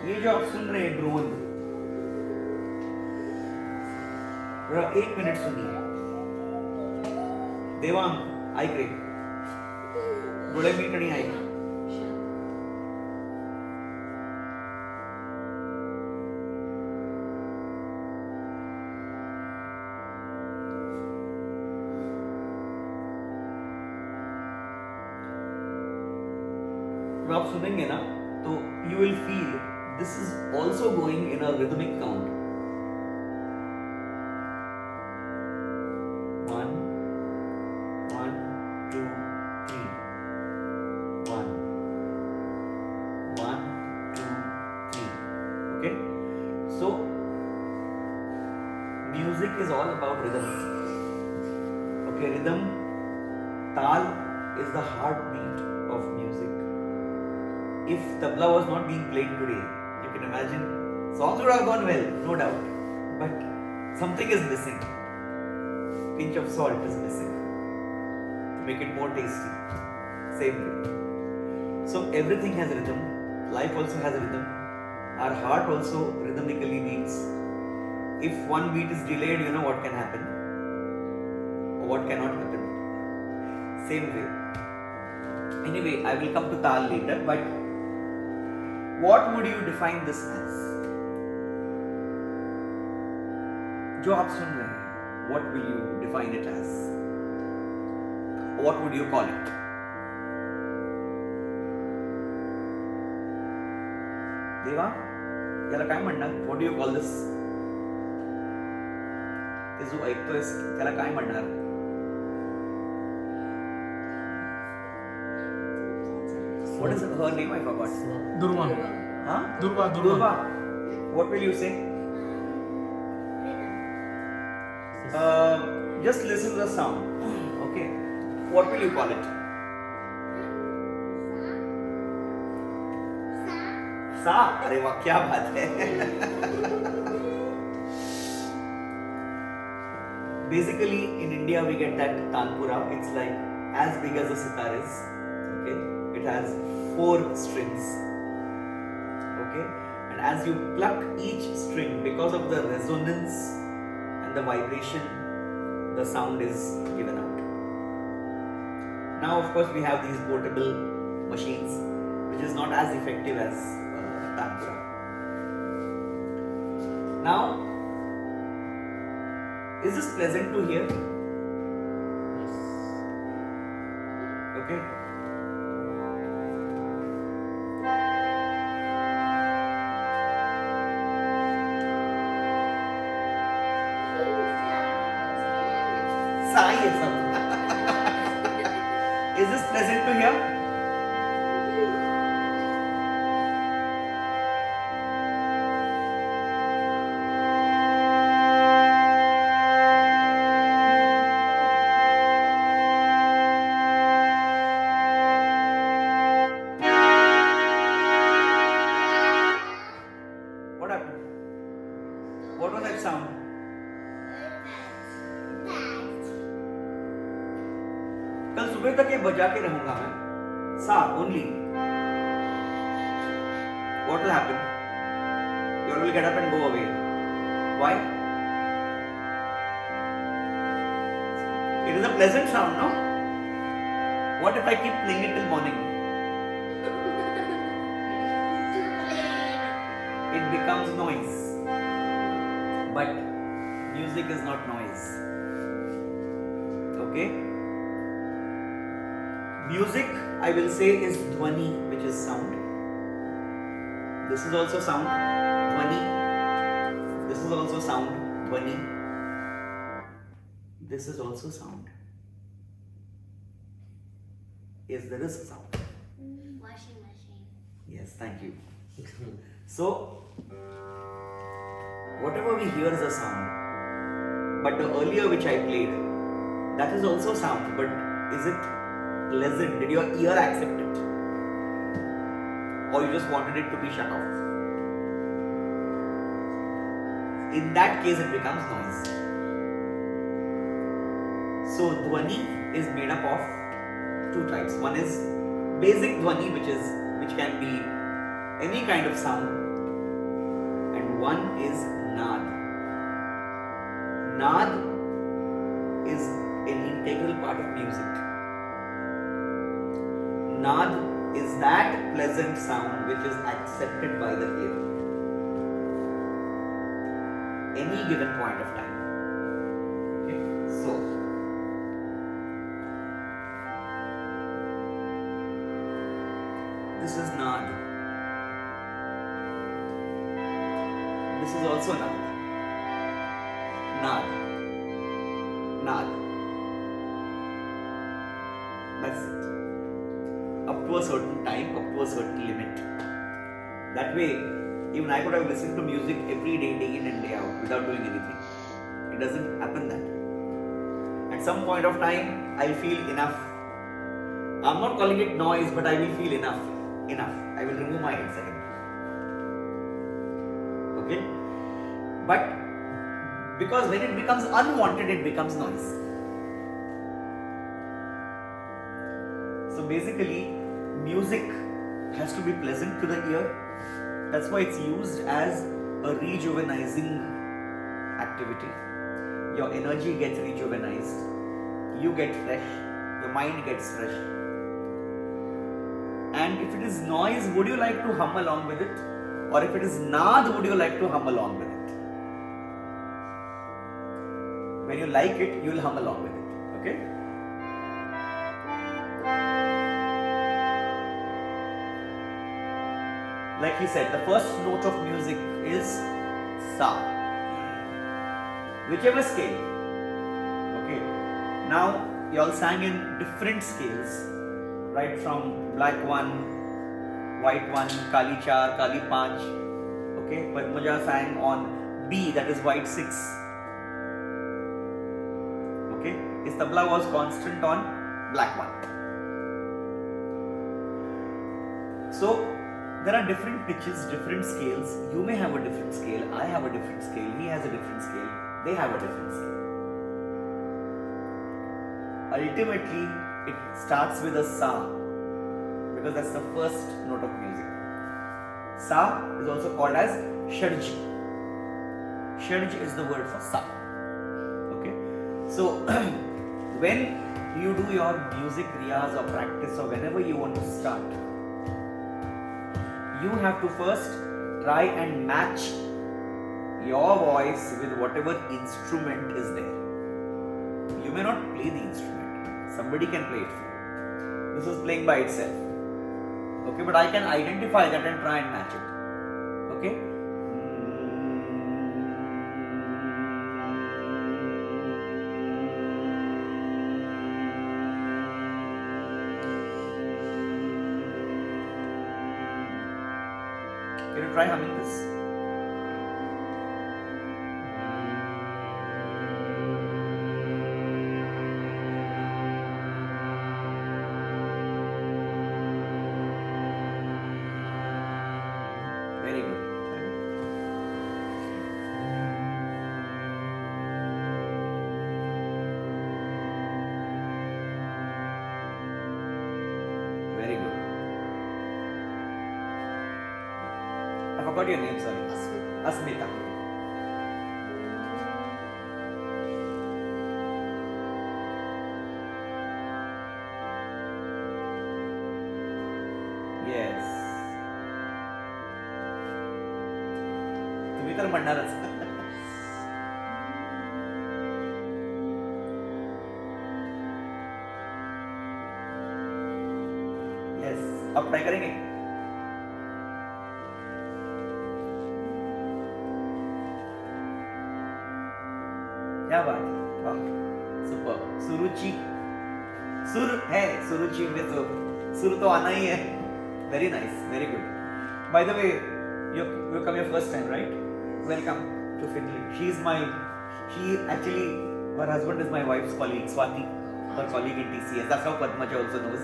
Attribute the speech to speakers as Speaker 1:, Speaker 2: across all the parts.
Speaker 1: ये जो आप सुन रहे हैं ड्रोन, एक मिनट सुनिए. देवांग ऐक रे, डोळे मीट आणि ऐक. जब आप सुनेंगे ना तो you will feel this is also going in a rhythmic count. 1 1 2 3 1 1 2 3. Okay, so music is all about rhythm. Okay, rhythm, taal is the heartbeat of music. If tabla was not being played today, you can imagine songs would have gone well, no doubt. But something is missing. Pinch of salt is missing to make it more tasty. Same way. So everything has rhythm. Life also has rhythm. Our heart also rhythmically beats. If one beat is delayed, you know what can happen or what cannot happen. Same way. Anyway, I will come to taal later, but what would you define this as? जो आप सुन रहे हैं, what will you define it as? What would you call it? देवा, याला काय म्हणणार? What do you call this? ते जो ऐकतोयस त्याला काय म्हणणार? What is her name? I forgot.
Speaker 2: Durva.
Speaker 1: Huh?
Speaker 2: Durva.
Speaker 1: Durva. What will you say? Just listen to the sound. Okay. What will you call it? Sa. अरे वाह, क्या बात है. Basically, in India we get that tanpura. It's like as big as a sitar is. Okay. It has 4 strings. Okay, and as you pluck each string, because of the resonance and the vibration, the sound is given out. Now, of course, we have these portable machines, which is not as effective as tanpura. Now, is this pleasant to hear?
Speaker 2: Yes.
Speaker 1: Okay. Sai है सब. Is this pleasant to hear? What happened? What was that sound? कल सुबह तक ये बजा के रहूंगा मैं. सा only. What will happen? You all will get up and go away. Why? It is a pleasant sound, no? What if I keep playing it till morning? It becomes noise. But music is not noise. Okay? Music, I will say, is dhwani, which is sound. This is also sound, dhwani. This is also sound, dhwani. This is also sound. Yes, there is a sound.
Speaker 3: Washing machine.
Speaker 1: Yes, thank you. So, whatever we hear is a sound. But the earlier which I played, that is also sound. But is it pleasant? Did your ear accept it? Or you just wanted it to be shut off? In that case, it becomes noise. So, dhwani is made up of 2 types. One is basic dhwani, which can be any kind of sound. One is Naad. Naad is an integral part of music. Naad is that pleasant sound which is accepted by the ear. Any given point of time. Okay, so this is Naad. This is also Naad. Naad. Naad. That's it. Up to a certain time, up to a certain limit. That way, even I could have listened to music every day, day in and day out, without doing anything. It doesn't happen that way. At some point of time, I'll feel enough. I'm not calling it noise, but I will feel enough. Enough. I will remove my headset. Okay? But because when it becomes unwanted, it becomes noise. So basically, music has to be pleasant to the ear. That's why it's used as a rejuvenizing activity. Your energy gets rejuvenized. You get fresh. Your mind gets fresh. And if it is noise, would you like to hum along with it? Or if it is naad, would you like to hum along with it? When you like it, you will hum along with it. Okay? Like he said, the first note of music is sa. Whichever scale. Okay. Now, you all sang in different scales. Right from black 1, white 1, Kali 4, Kali 5. Okay. Padmaja sang on B, that is white 6. Okay. His tabla was constant on black 1. So, there are different pitches, different scales. You may have a different scale, I have a different scale, he has a different scale, they have a different scale. Ultimately, it starts with a sa, because that's the first note of music. Sa is also called as shadj. Shadj is the word for sa. Okay? So, when you do your music riyaz or practice or whenever you want to start, you have to first try and match your voice with whatever instrument is there. You may not play the instrument. Somebody can play it for you. This is playing by itself. Okay, but I can identify that and try and match it. Okay? Can you try humming this? Very good. Very good. I forgot your name, sorry. Asmita. Yes. तुम्ही तर म्हणणारच. Yes. अब try करेंगे. क्या बात है, वाह, super. सुरुचि, सुर है, सुरुचि में तो सुर तो आना ही है. Very nice, very good. By the way, you come here first time, right? Welcome to Finland. She actually, her husband is my wife's colleague, Swati, her colleague in TCS. That's how Padmaja also knows.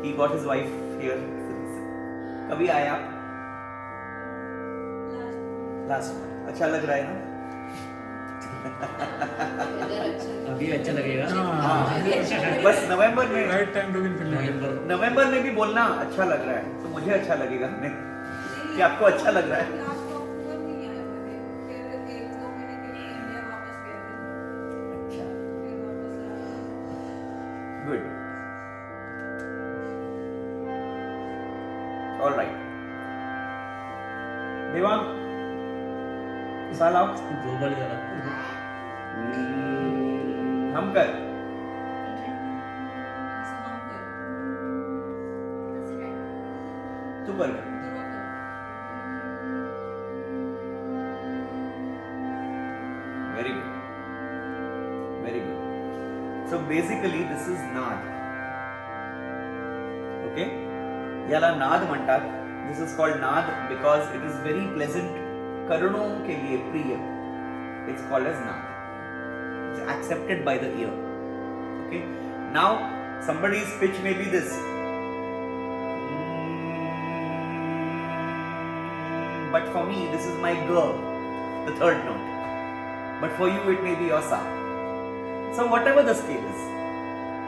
Speaker 1: He got his wife here. कभी आए आप? Last month. अच्छा लग रहा है ना?
Speaker 2: अभी अच्छा लगेगा.
Speaker 1: बस नवंबर में,
Speaker 4: right time to win Finland.
Speaker 1: November में भी बोलना अच्छा लग रहा है तो मुझे अच्छा लगेगा नहीं कि आपको अच्छा लग रहा है. All right. Devang, साल आओ.
Speaker 2: दो बार करा
Speaker 1: हम कर. तू कर. Very good. Very good. So basically this is naad. Okay? याला नाद म्हणतात. This is called naad because it is very pleasant. कर्णों के लिए प्रिय. It's called as naad. It's accepted by the ear. Okay? Now somebody's pitch may be this. But for me this is my ga, the third note. But for you it may be your sa. So whatever the scale is.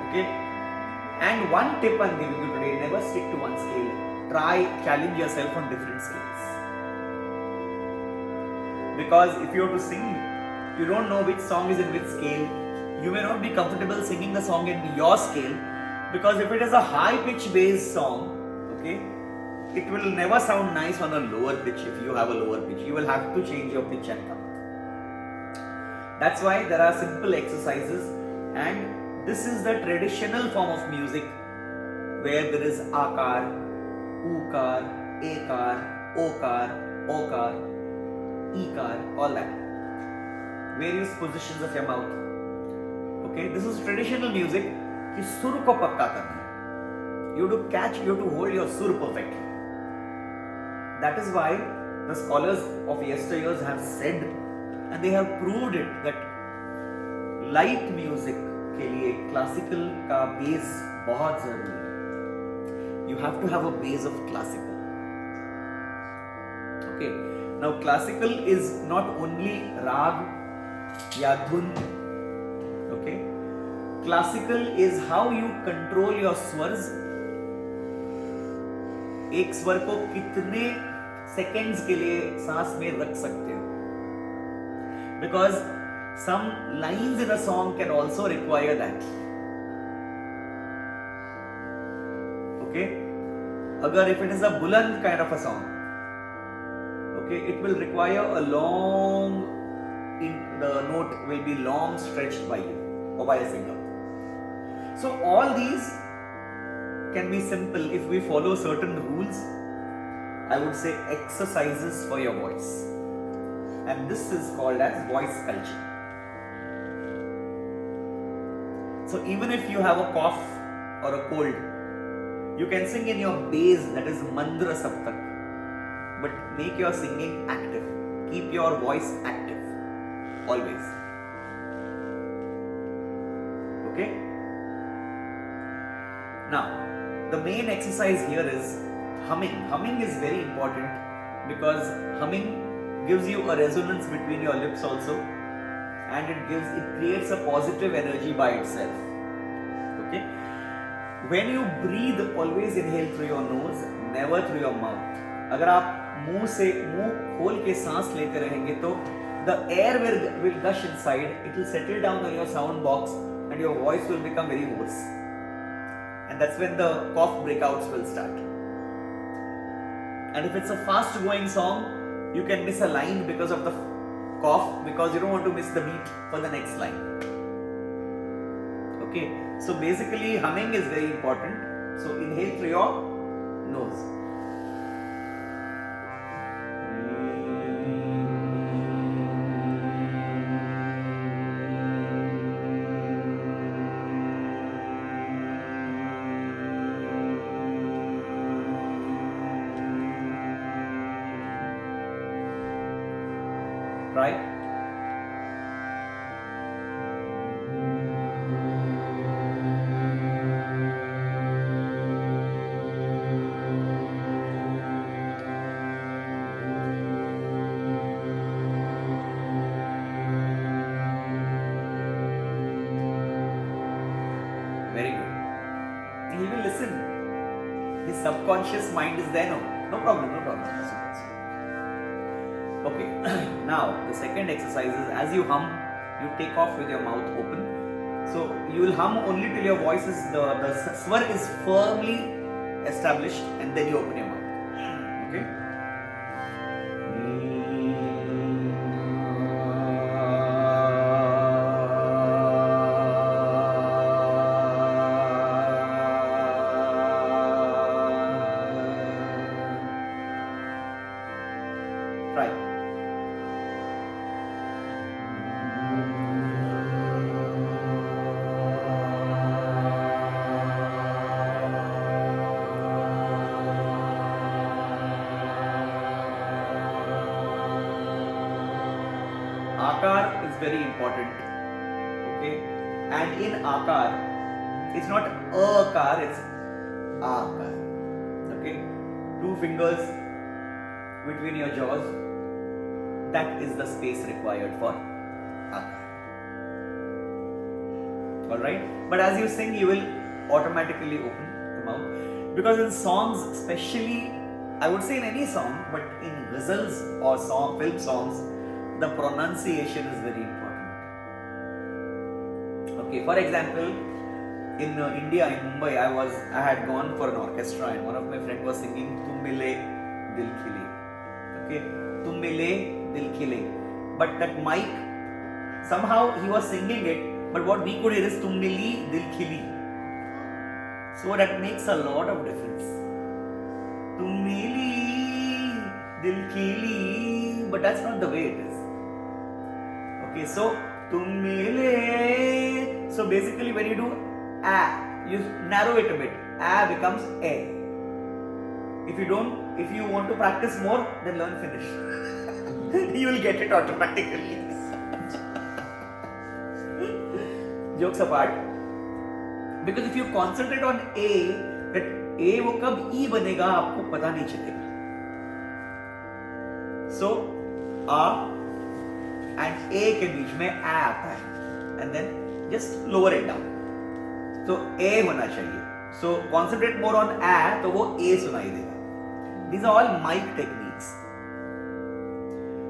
Speaker 1: Okay? And one tip I'm giving you today, never stick to one scale. Try, challenge yourself on different scales. Because if you have to sing, you don't know which song is in which scale. You may not be comfortable singing the song in your scale. Because if it is a high pitch bass song, okay, it will never sound nice on a lower pitch if you have a lower pitch. You will have to change your pitch and come. That's why there are simple exercises, and this is the traditional form of music where there is akar, ukar, ekar, okar, okar, ikar, all that. Various positions of your mouth. Okay, this is traditional music. कि सुर को पक्का करना. You have to catch, you have to hold your sur perfectly. That is why the scholars of yesteryears have said, and they have proved it, that light music के लिए classical का base बहुत जरूरी है. You have to have a base of classical. Okay. Now classical is not only rag या धुन. Okay. Classical is how you control your swars. एक स्वर को कितने सेकेंड्स के लिए सांस में रख सकते हो. Because some lines in a song can also require that. Okay? Agar if it is a buland kind of a song, okay, it will require a long, the note will be long stretched by you or by a singer. So all these can be simple if we follow certain rules. I would say exercises for your voice. And this is called as voice culture. So even if you have a cough or a cold, you can sing in your base, that is mandra saptak. But make your singing active. Keep your voice active. Always. Okay? Now, the main exercise here is humming. Humming is very important because humming gives you a resonance between your lips also, and it creates a positive energy by itself. Okay? When you breathe, always inhale through your nose, never through your mouth. अगर आप मुंह खोल के सांस लेते रहेंगे तो the air will gush inside, it will settle down on your sound box and your voice will become very hoarse. And that's when the cough breakouts will start. And if it's a fast going song, you can miss a line because of the cough, because you don't want to miss the beat for the next line. Okay, so basically humming is very important. So inhale through your nose. Right? Very good. He will listen. His subconscious mind is there, no problem. Okay, now the second exercise is, as you hum, you take off with your mouth open. So you will hum only till your voice is, the swar is firmly established, and then you open your mouth. Okay. Try. Akar is very important. Okay, and in akar, it's not a car, it's akar. Okay, two fingers between your jaws. That is the space required for akar. Alright? But as you sing, you will automatically open the mouth. Because in songs, especially, I would say in any song, but in ghazals or film songs, the pronunciation is very important. Okay, for example, in India, in Mumbai, I had gone for an orchestra and one of my friends was singing Tum Mile Dil Khile. Okay, Tum Mile Dil Khile. But that mic, somehow he was singing it, but what we could hear is Tum Mili Dil Khili. So that makes a lot of difference. Tum Mili Dil Khili, but that's not the way it is. Okay, so Tum Mile. So basically, when you do a, you narrow it a bit. A becomes a. If you want to practice more, then learn Finnish. You will get it automatically. Jokes apart, because if you concentrate on A, that A वो कब E बनेगा आपको पता नहीं चलेगा. So A and A के बीच में A आता है, and then just lower it down. So A होना चाहिए. So concentrate more on A, तो वो A सुनाई देगा. These are all mic techniques.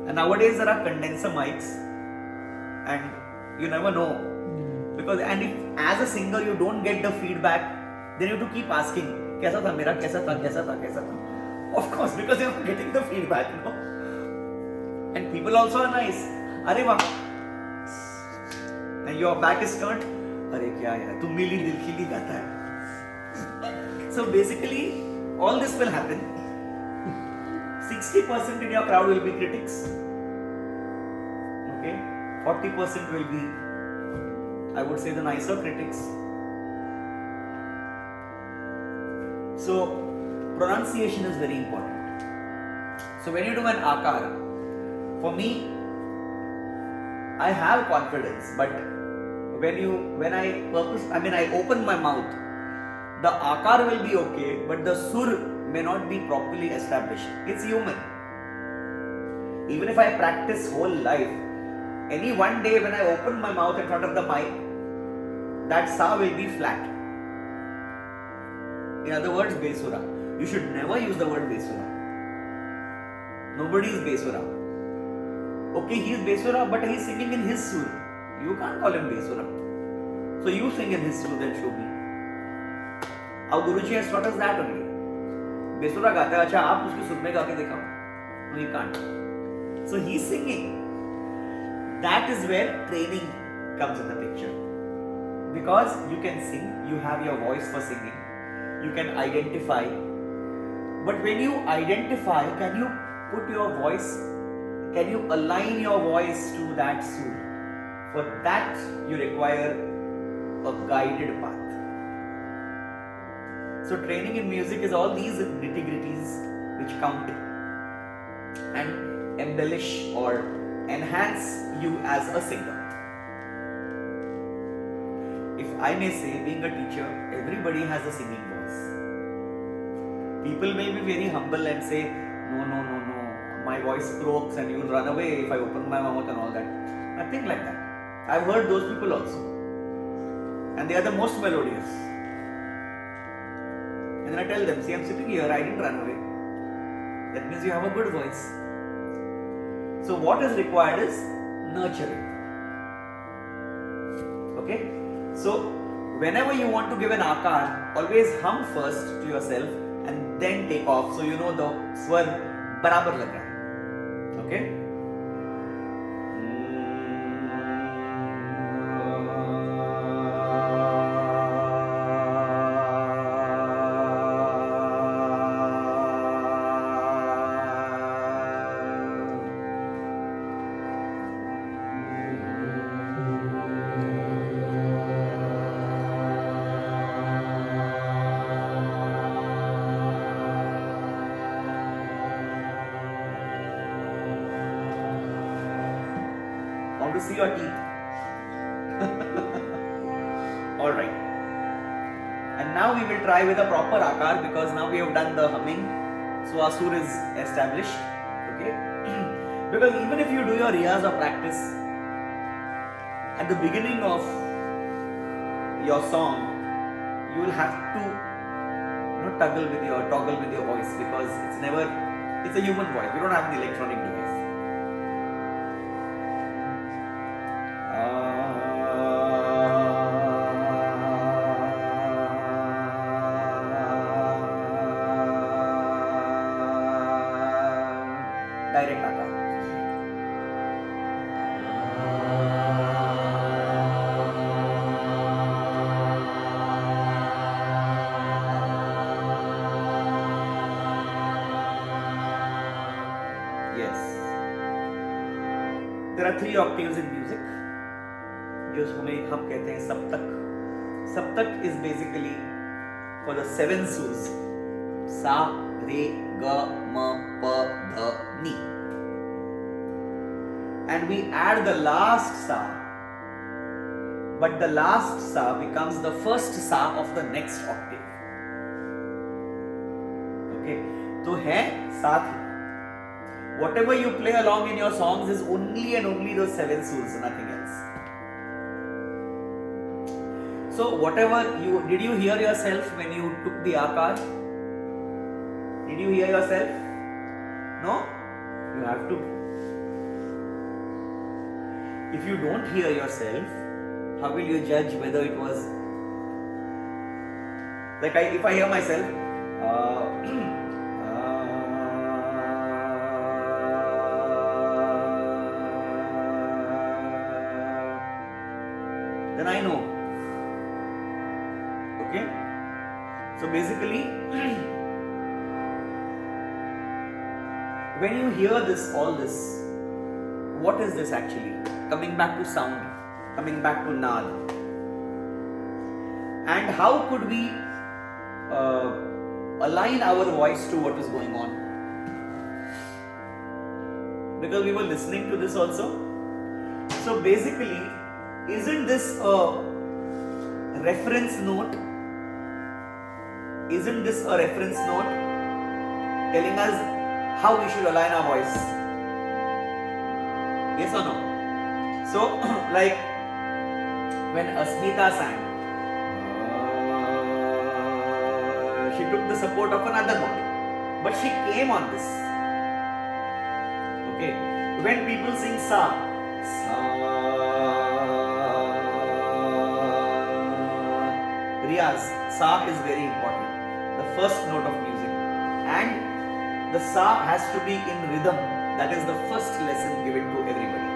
Speaker 1: And nowadays there are condenser mics, and you never know. Because and if as a singer you don't get the feedback, then you have to keep asking, कैसा था मेरा, कैसा था. Of course, because you're not getting the feedback, you know. And people also are nice. अरे वाह. And your back is turned. अरे क्या यार, तुम मिली दिल खिली गाता है. So basically, all this will happen. 60% in your crowd will be critics. Okay, 40% will be, I would say, the nicer critics. So, pronunciation is very important. So, when you do an akar, for me, I have confidence, but when I open my mouth, the akar will be okay, but the sur may not be properly established. It's human. Even if I practice whole life, any one day when I open my mouth in front of the mic, that sa will be flat. In other words, besura. You should never use the word besura. Nobody is besura. Okay, he is besura, but he is singing in his sur. You can't call him besura. So you sing in his sur, then show me. Our Guruji has taught us that only. Besura गाता है, अच्छा आप उसके सुर में गा के दिखाओ. No, he can't. So he is singing. That is where training comes in the picture. Because you can sing, you have your voice for singing, you can identify. But when you identify, can you put your voice, can you align your voice to that sur? For that, you require a guided path. So training in music is all these nitty-gritties which count and embellish or enhance you as a singer. If I may say, being a teacher, everybody has a singing voice. People may be very humble and say, no, my voice croaks and you will run away if I open my mouth and all that. Nothing like that. I've heard those people also. And they are the most melodious. And then I tell them, see, I'm sitting here, I didn't run away. That means you have a good voice. So what is required is nurturing. Okay? So whenever you want to give an akar, always hum first to yourself and then take off, so you know the स्वर बराबर लग रहा है. Okay? To see your teeth. All right. And now we will try with a proper akar, because now we have done the humming, so our sur is established. Okay. Because even if you do your riyaz or practice at the beginning of your song, you will have to toggle with your voice, because it's a human voice. We don't have the electronic device. Direct akar. Yes. There are 3 octaves in music. जो हम कहते हैं सप्तक. Saptak is basically for the 7 surs. Sa, Re, Ga, Ma, Pa, Dha, Ni. And we add the last sa. But the last sa becomes the first sa of the next octave. Okay. तो है साथ. Whatever you play along in your songs is only and only those 7 surs, nothing else. So whatever did you hear yourself when you took the akar? Did you hear yourself? No? You have to. If you don't hear yourself, how will you judge whether it was like if I hear myself, then I know. Okay? So basically, when you hear this, all this, what is this actually? Coming back to sound, coming back to naad. And how could we align our voice to what is going on? Because we were listening to this also. So basically, isn't this a reference note? Isn't this a reference note telling us how we should align our voice? Yes or no? So, like when Asmita sang, she took the support of another note, but she came on this. Okay, when people sing sa, riyaz, sa is very important, the first note of music, and the sa has to be in rhythm. That is the first lesson given to everybody.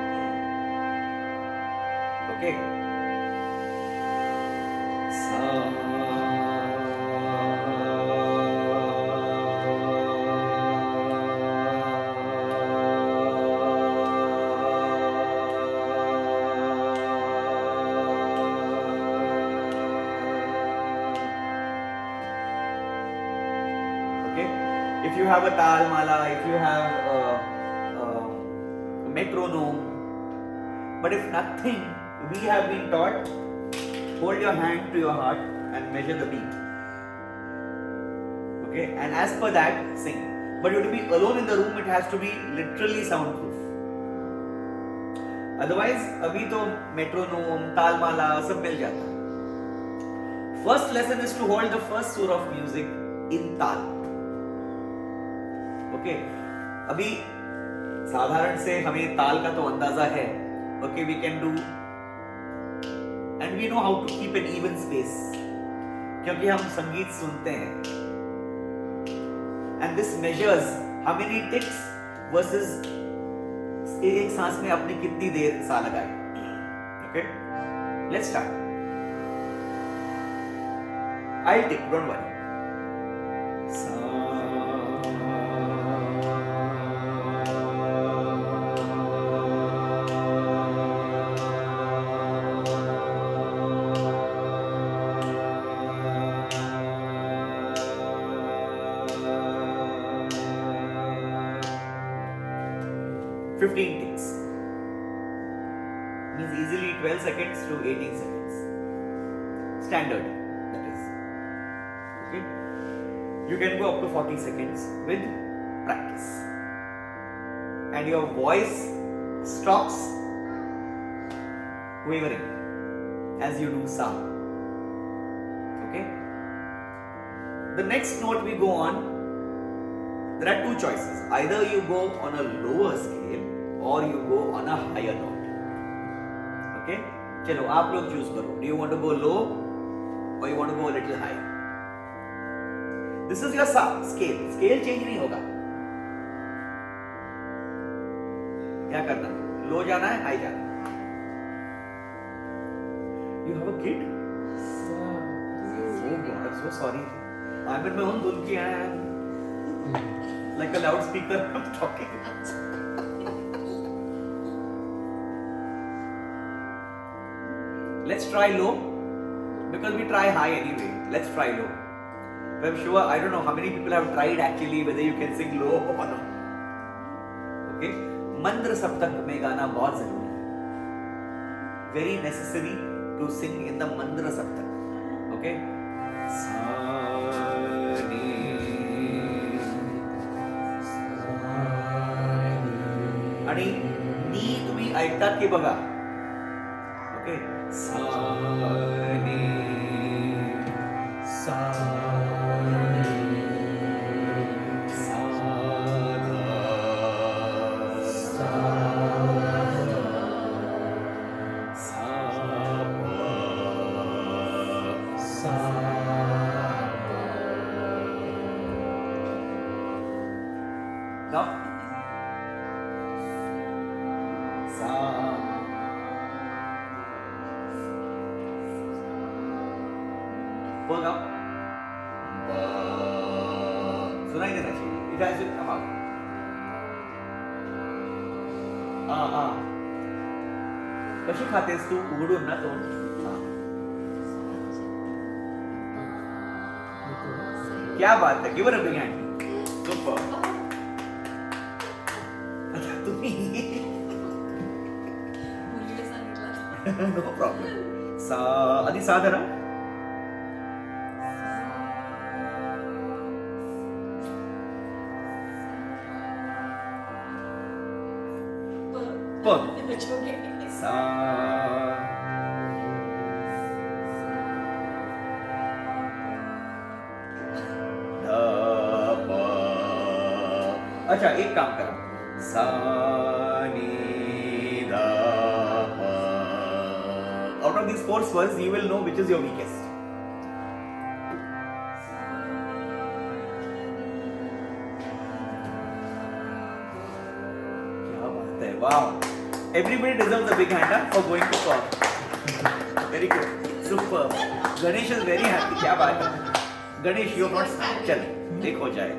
Speaker 1: Okay. Sa. If you have a tal mala, if you have a metronome, but if nothing, we have been taught, hold your hand to your heart and measure the beat. Okay, and as per that, sing. But you have to be alone in the room, it has to be literally soundproof. Otherwise, अभी तो metronome, tal mala सब मिल जाता. First lesson is to hold the first sur of music in tal. Okay अभी साधारण से हमें ताल का तो अंदाजा है. Okay we can do and we know how to keep an even space, क्योंकि हम संगीत सुनते हैं. this measures how many ticks versus एक सांस में आपने कितनी देर सा लगाई. Okay, let's start. I'll tick, don't worry. Fifteen ticks means easily 12 seconds to 18 seconds. Standard, that is. Okay. You can go up to 40 seconds with practice. And your voice stops wavering as you do sa. Okay. The next note we go on, there are two choices. Either you go on a lower scale or you go on a higher note. Okay? चलो आप लोग choose करो. Do you want to go low or you want to go a little high? This is your sa scale. Scale change नहीं होगा. क्या करना? Low जाना है, high जाना है. You have a kid? Oh God, I'm so sorry. I'm in my own धुन की है. Like a loudspeaker, I'm talking. Let's try low because we try high anyway. Let's try low. But I'm sure, I don't know how many people have tried actually whether you can sing low or not. Okay? Mandra saptak में गाना बहुत जरूरी है. Very necessary to sing in the mandra saptak. Okay? आणि नी तुम्ही ऐकतात की बघा. ओके सा नी सा नी सा सा सा now work out. सुनाई देना चाहिए. It has to come out. कशी खातेस तू उघडून ना तोंड. क्या बात है. Give her a big hand. Super. अच्छा तुम्ही no problem. सा आधी सा धरा. सा अच्छा एक काम करो. सा नी दा पा. Out of these four swars you will know which is your weakest. क्या बात है. Wow. Everybody deserves a big hand for going to pub. Very good. Super. Ganesh is very happy. क्या बात है. Ganesh, you are not. चल एक हो जाए.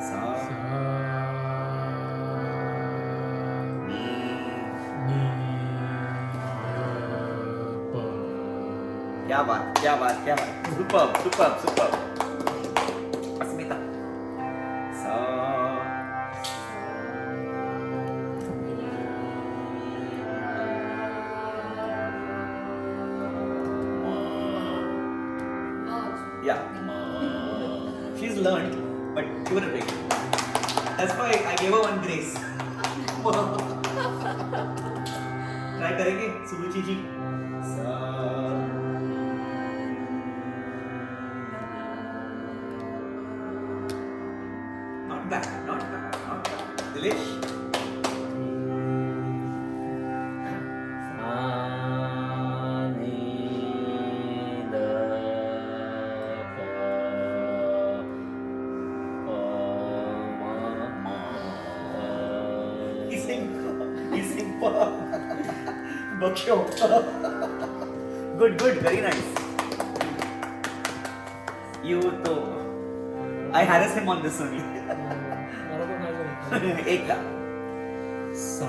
Speaker 1: सा क्या बात क्या बात क्या बात. Superb, superb, superb. अस्मिता. सा yeah. She's learned, but give her a break. That's why I gave her one grace. Try करेंगे सुरुचि जी. Not bad, not bad, not bad. Dilesh. Baksho. Good, very nice. I harass him on this only.
Speaker 2: मला पण नाही जमत.
Speaker 1: एकदा.
Speaker 2: सा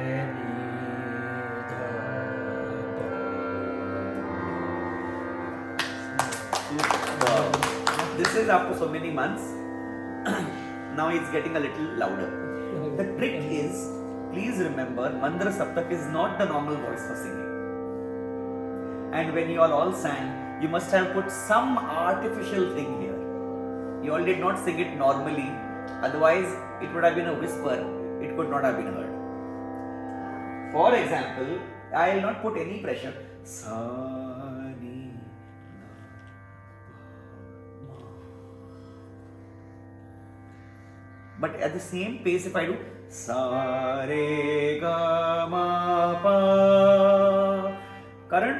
Speaker 2: रे ग
Speaker 1: This is after so many months. Now it's getting a little louder. The trick is, please remember, Mandra Saptak is not the normal voice for singing. And when you all sang, you must have put some artificial thing here. You all did not sing it normally, otherwise it would have been a whisper, it could not have been heard. For example, I will not put any pressure. Sa, ni, na, pa, ma. But at the same pace, if I do sa, re, ga, ma, pa, Karan,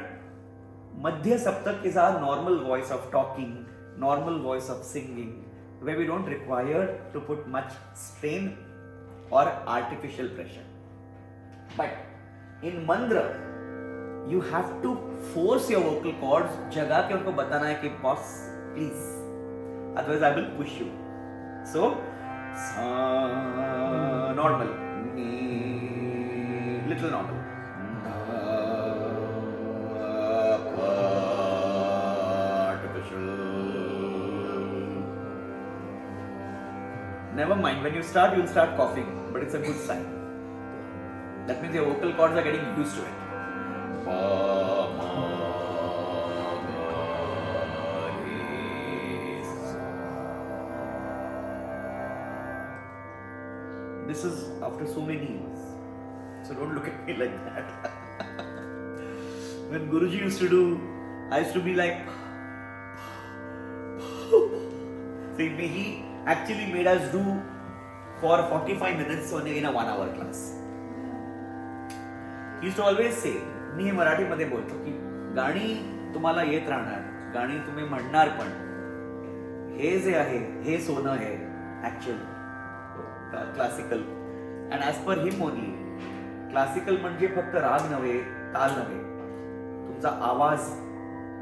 Speaker 1: Madhya Saptak is our normal voice of talking, normal voice of singing, where we don't require to put much strain or artificial pressure. But in Mandra, you have to force your vocal cords, जगा के उनको बताना है कि boss, please, otherwise I will push you. So, sa, normal, ni, little normal. Never mind, when you start, you will start coughing, but it's a good sign. That means your vocal cords are getting used to it. This is after so many years. So don't look at me like that. When Guruji used to do, I used to be like, see, he actually made us do for 45 minutes in a 1 hour class. He used to always say, मी हे मराठीमध्ये बोलतो की गाणी तुम्हाला येत राहणार, गाणी तुम्ही म्हणणार पण, हे जे आहे हे सोनं आहे actual classical. And as per him only, classical म्हणजे फक्त राग नव्हे, ताल नव्हे, तुमचा आवाज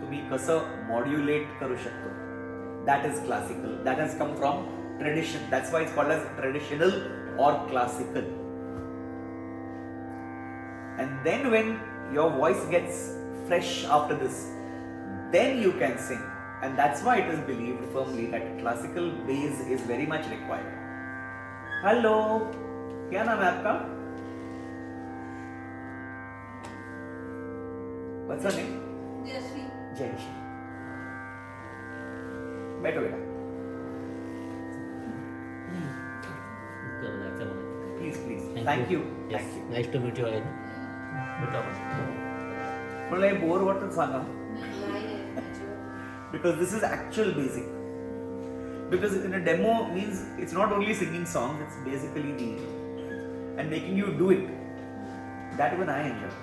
Speaker 1: तुम्ही कसं मॉड्युलेट करू शकतो. That is classical. That has come from tradition. That's why it's called as traditional or classical. And then when your voice gets fresh after this, then you can sing. And that's why it is believed firmly that classical base is very much required. Hello, क्या नाम है आपका? What's your name?
Speaker 3: Jayashree.
Speaker 1: Jayashree. बैठो बेटा. Please. Thank you.
Speaker 2: Yes.
Speaker 1: Thank you.
Speaker 2: Nice to meet you again.
Speaker 1: मला हे bore वाटत सांगा. Because this is actual basic. Because in a demo means it's not only singing songs, it's basically the and making you do it. That even I enjoy.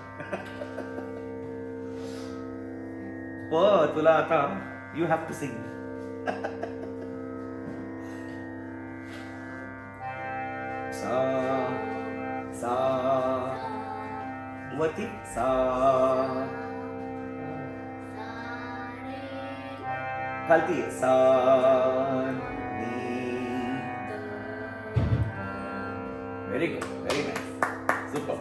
Speaker 1: But तुला आता you have to sing. Sa वरती सा खालती आहे सा very good, very nice, super.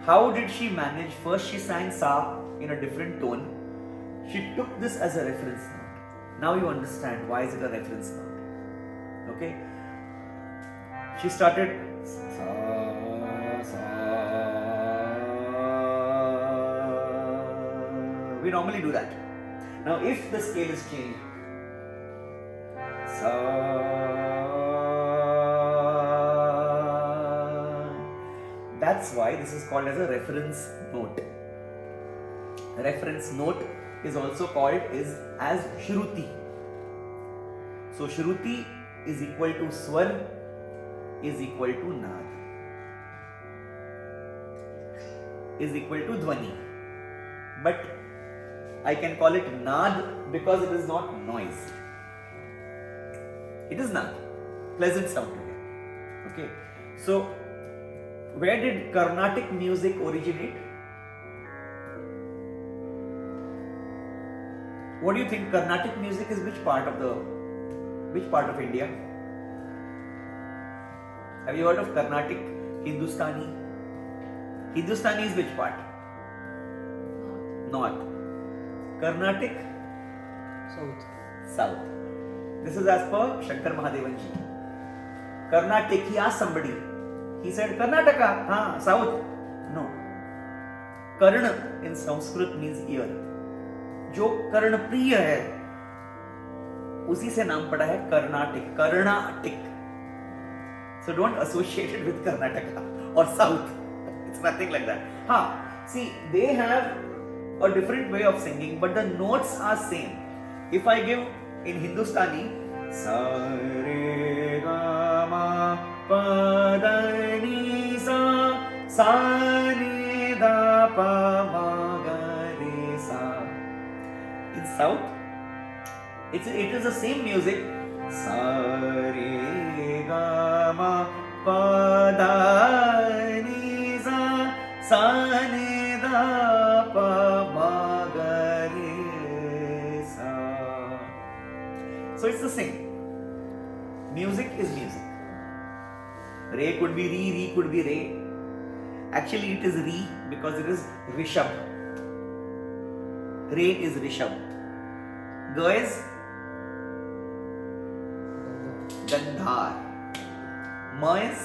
Speaker 1: How did she manage? First she sang sa in a different tone. She took this as a reference note. Now you understand why is it a reference note. Okay, she started sa, sa. We normally do that. Now if the scale is changed, sa, that's why this is called as a reference note. Reference note is also called as shruti. So shruti is equal to swar is equal to nad is equal to dhvani. But I can call it nad because it is not noise. It is nad, pleasant sound to hear. Okay. So where did Carnatic music originate? What do you think? Carnatic music is which part of India? Have you heard of Carnatic? Hindustani? Hindustani is which part? North. Carnatic?
Speaker 2: South.
Speaker 1: South. This is as per Shankar Mahadevan ji. Carnatic, he asked somebody. He said, Karnataka, South. No. Karna in Sanskrit means ear. जो कर्ण प्रिय है उसी से नाम पड़ा है Carnatic. Carnatic. So don't associate it with Karnataka or South. It's nothing like that. See, they have a different way of singing, but the notes are same. If I give in Hindustani, sa re ga ma pa da ni sa sa ni da pa ma ga re sa. In South, it is the same music. Sa re ga ma pa da ni sa sa ni da pa ma ga re sa. So it's the same. Music is music. Re could be re could be re. Actually, it is re because it is Rishab. Re is Rishab. Ga is Gandhar. Ma is